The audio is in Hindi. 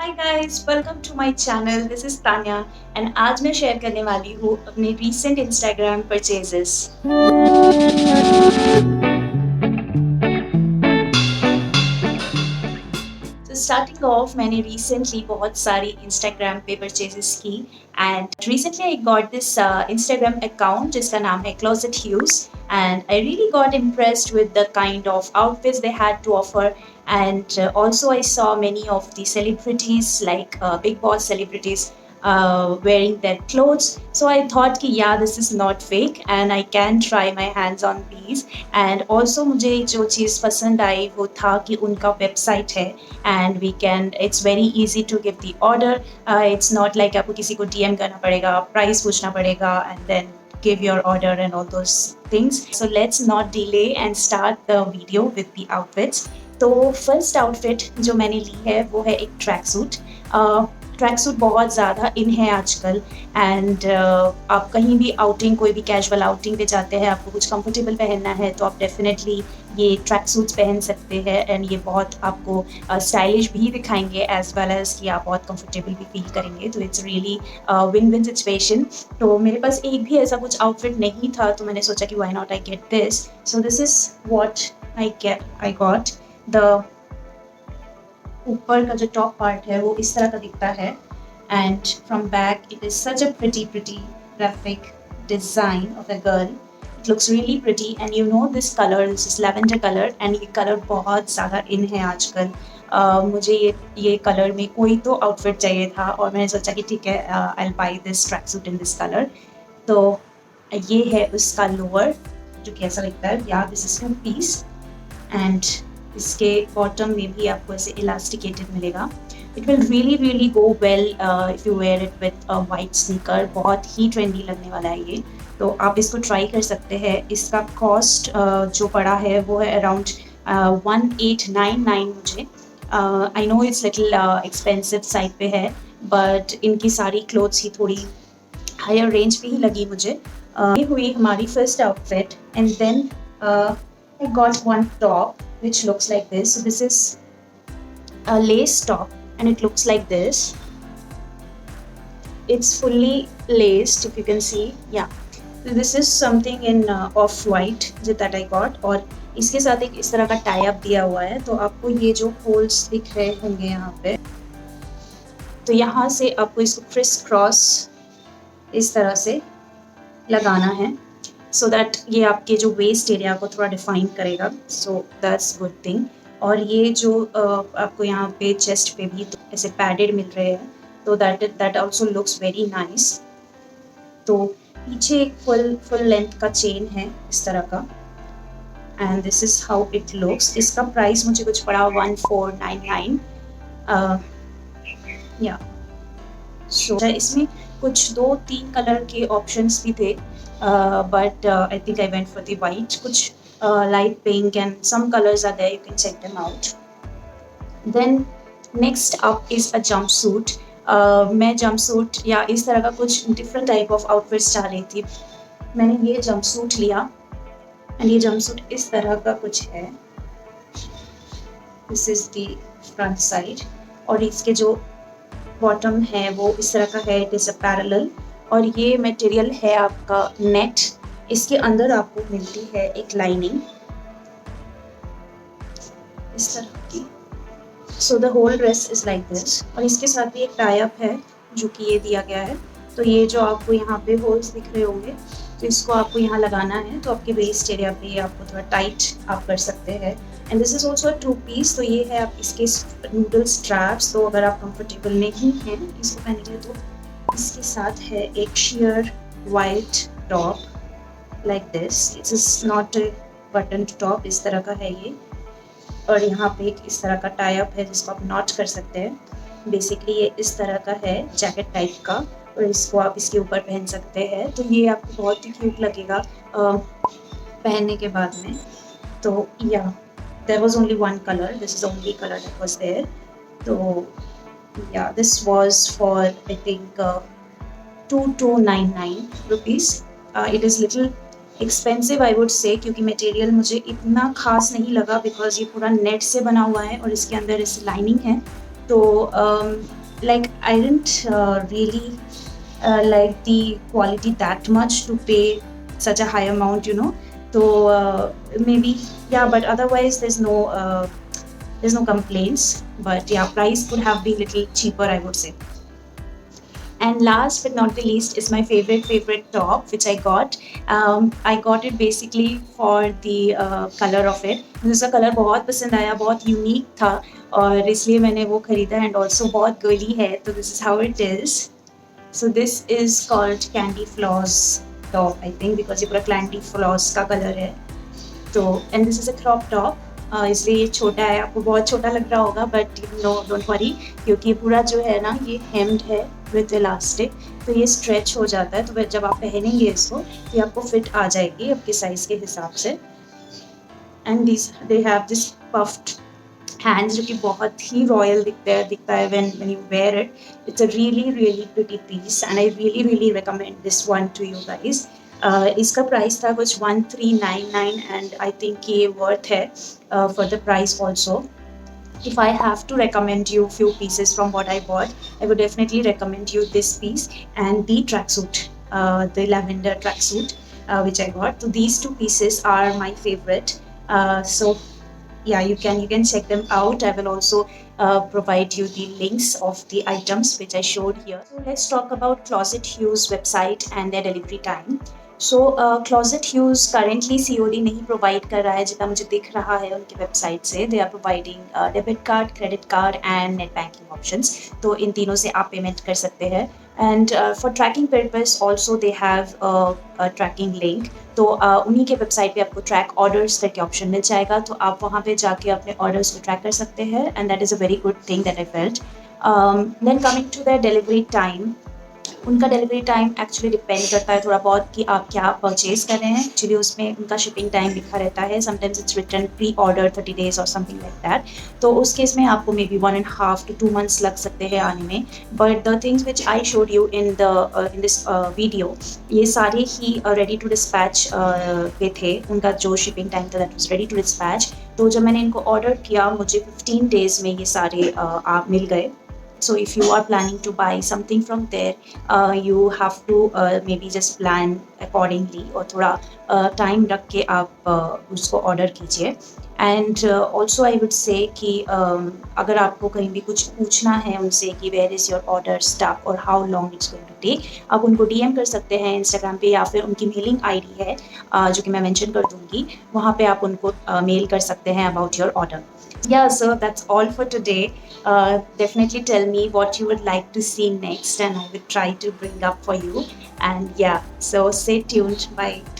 Hi guys, welcome to my channel. This is Tanya and आज मैं शेयर करने वाली हूँ अपने रीसेंट इंस्टाग्राम परचेजेस। तो स्टार्टिंग ऑफ मैंने रिसेंटली बहुत सारी इंस्टाग्राम पे परचेजेस की and recently I got this Instagram account जिसका नाम है Closet Hues and I really got impressed with the kind of outfits they had to offer and also I saw many of the celebrities like big boss celebrities wearing their clothes. So I thought कि yeah, this is not fake and I can try my hands on these. And also मुझे जो चीज़ पसंद आई वो था कि उनका वेबसाइट है and we can, it's very easy to give the order. It's not like आपको किसी को DM करना पड़ेगा, प्राइस पूछना पड़ेगा and then give your order and all those things. So let's not delay and start the video with the outfits. तो फर्स्ट आउटफिट जो मैंने ली है वो है एक ट्रैक सूट। ट्रैक सूट बहुत ज़्यादा इन है आजकल एंड आप कहीं भी आउटिंग, कोई भी कैजुअल आउटिंग पे जाते हैं, आपको कुछ कंफर्टेबल पहनना है तो आप डेफिनेटली ये ट्रैक सूट्स पहन सकते हैं एंड ये बहुत आपको स्टाइलिश भी दिखाएंगे एज वेल एज कि आप बहुत कंफर्टेबल भी फील करेंगे। तो it's really win win situation. तो मेरे पास एक भी ऐसा कुछ आउटफिट नहीं था तो मैंने सोचा कि why not I get this. So this is what I got. The ऊपर का जो टॉप पार्ट है वो इस तरह का दिखता है and from back it is such a pretty graphic design of a girl. It looks really pretty and you know this colour, this is lavender colour and ये कलर बहुत ज़्यादा इन है आजकल। मुझे ये कलर में कोई तो आउटफिट चाहिए था और मैंने सोचा कि ठीक है, I will by this track suit in this colour. तो ये है उसका लोअर जो कि ऐसा लगता है, या दिस इज 2 पीस एंड इसके बॉटम में भी आपको ऐसे इलास्टिकेटेड मिलेगा। It will really go well if you wear it with a white sneaker. बहुत ही ट्रेंडी लगने वाला है ये, तो आप इसको ट्राई कर सकते हैं। इसका कॉस्ट जो पड़ा है वो है अराउंड 1899 मुझे। I know it's little expensive side पे है बट इनकी सारी क्लोथ्स ही थोड़ी हायर रेंज पे ही लगी मुझे। ये हुई हमारी first outfit and then I got one top which looks like this. So this is a lace top and it looks like this. It's fully laced if you can see. Yeah. So this is something in off-white that I got और इसके साथ एक इस तरह का टाई अप दिया हुआ है। तो आपको ये जो होल्स दिख रहे होंगे यहाँ पे, तो यहाँ से आपको इसको क्रिस क्रॉस इस तरह से लगाना है सो दैट ये आपके जो वेस्ट एरिया को थोड़ा डिफाइन करेगा। So that's good thing. और ये जो आपको यहाँ पे चेस्ट पे भी तो ऐसे पैडेड मिल रहे हैं तो that also looks very nice. तो पीछे एक फुल लेंथ का चेन है इस तरह का and this is how it looks. इसका प्राइस मुझे कुछ पड़ा 1499। या सो इसमें कुछ 2-3 कलर के ऑप्शंस भी थे but I think I went for the white. कुछ light pink and some colors are there, you can check them out. Then next up is a jumpsuit. मैं jumpsuit या इस तरह का कुछ different type of outfits चाह रही थी। मैंने ये jumpsuit लिया and ये jumpsuit इस तरह का कुछ है। This is the front side और इसके जो बॉटम है वो इस तरह का है, इट इज़ अ पैरेलल और ये मटेरियल है आपका नेट। इसके अंदर आपको मिलती है एक लाइनिंग इस तरह की। So the whole dress is like this और इसके साथ भी एक टाई अप है जो कि ये दिया गया है। तो ये जो आपको यहाँ पे होल्स दिख रहे होंगे तो इसको आपको यहाँ लगाना है तो आपके वेस्ट एरिया पे आपको थोड़ा टाइट आप कर सकते हैं। And this is also 2 piece. तो ये है आप इसके नूडल स्ट्रैप्स। तो अगर आप कंफर्टेबल नहीं हैं इसको पहनने के लिए तो इसके साथ है एक sheer white top like this. It is not a button top, इस तरह का है ये और यहाँ पे एक इस तरह का टाई अप है जिसको आप नॉट कर सकते हैं। बेसिकली ये इस तरह का है जैकेट टाइप का और इसको आप इसके ऊपर पहन सकते हैं। तो ये आपको बहुत ही क्यूट लगेगा पहनने के बाद में। तो या there was only one colour, this is only colour that was there. तो yeah, this was for I think 2299 rupees. It is little expensive I would say क्योंकि मटेरियल मुझे इतना खास नहीं लगा बिकॉज ये पूरा नेट से बना हुआ है और इसके अंदर इस लाइनिंग है So like I didn't really like the quality that much to pay such a high amount, you know. So maybe yeah, but otherwise there's no complaints. But yeah, price could have been little cheaper, I would say. And last but not the least is my favorite top which I got. I got it basically for the color of it. मुझे उसका कलर बहुत पसंद आया, बहुत यूनिक था और इसलिए मैंने वो खरीदा एंड ऑल्सो बहुत गर्ली है. तो this is how it is. So this is called Candy Floss top, I think, because ये पूरा Candy Floss का कलर है. तो and this is a crop top. इसलिए ये छोटा है, आपको बहुत छोटा लग रहा होगा, बट नो डोंट वरी, क्योंकि ये पूरा जो है ना ये हेम्ड है विथ इलास्टिक, तो ये स्ट्रेच हो जाता है. तो जब आप पहनेंगे इसको तो ये आपको फिट आ जाएगी आपके साइज के हिसाब से. And they have this puffed hands जो कि बहुत ही रॉयल दिखता है when you wear it. It's a really pretty piece and I really recommend this one to you guys. इसका प्राइस था कुछ 1399 and I think ये worth है for the price also. If I have to recommend you few pieces from what I bought, I would definitely recommend you this piece and the tracksuit, the lavender tracksuit which I got. So these two pieces are my favorite. So yeah, you can check them out. I will also provide you the links of the items which I showed here. So let's talk about Closet Hues website and their delivery time. So Closet Hues currently COD नहीं provide कर रहा है, जितना मुझे दिख रहा है उनकी वेबसाइट से. They are providing debit card, credit card and net banking options. तो इन तीनों से आप पेमेंट कर सकते हैं. And for tracking purpose also they have a tracking link. तो उन्हीं के वेबसाइट पे आपको ट्रैक ऑर्डर्स करके ऑप्शन मिल जाएगा, तो आप वहाँ पे जाके अपने ऑर्डर्स को ट्रैक कर सकते हैं. And that is a very good thing that I felt. Then coming to the delivery time, उनका डिलीवरी टाइम एक्चुअली डिपेंड करता है थोड़ा बहुत कि आप क्या परचेज कर रहे हैं. एक्चुअली उसमें उनका शिपिंग टाइम लिखा रहता है. Sometimes it's return pre order 30 days और समथिंग लाइक दैट. तो उस केस में आपको मे बी 1.5 to 2 months लग सकते हैं आने में. But the things which I showed you in this video, ये सारे ही रेडी टू डिस्पैच पे थे. उनका जो शिपिंग टाइम था that was ready to dispatch. तो जब मैंने इनको ऑर्डर किया मुझे 15 days में ये सारे आप मिल गए. So if you are planning to buy something from there, you have to maybe just plan accordingly और थोड़ा टाइम रख के आप उसको ऑर्डर कीजिए. And also I would say कि अगर आपको कहीं भी कुछ पूछना है उनसे कि where is your order stuff और how long it's going to take, आप उनको DM कर सकते हैं इंस्टाग्राम पे, या फिर उनकी मेलिंग ID है जो कि मैं मेंशन कर दूँगी, वहाँ पे आप उनको मेल कर सकते हैं about your order. Yeah, so that's all for today. Definitely tell me what you would like to see next and I will try to bring up for you. And yeah, so stay tuned. Bye.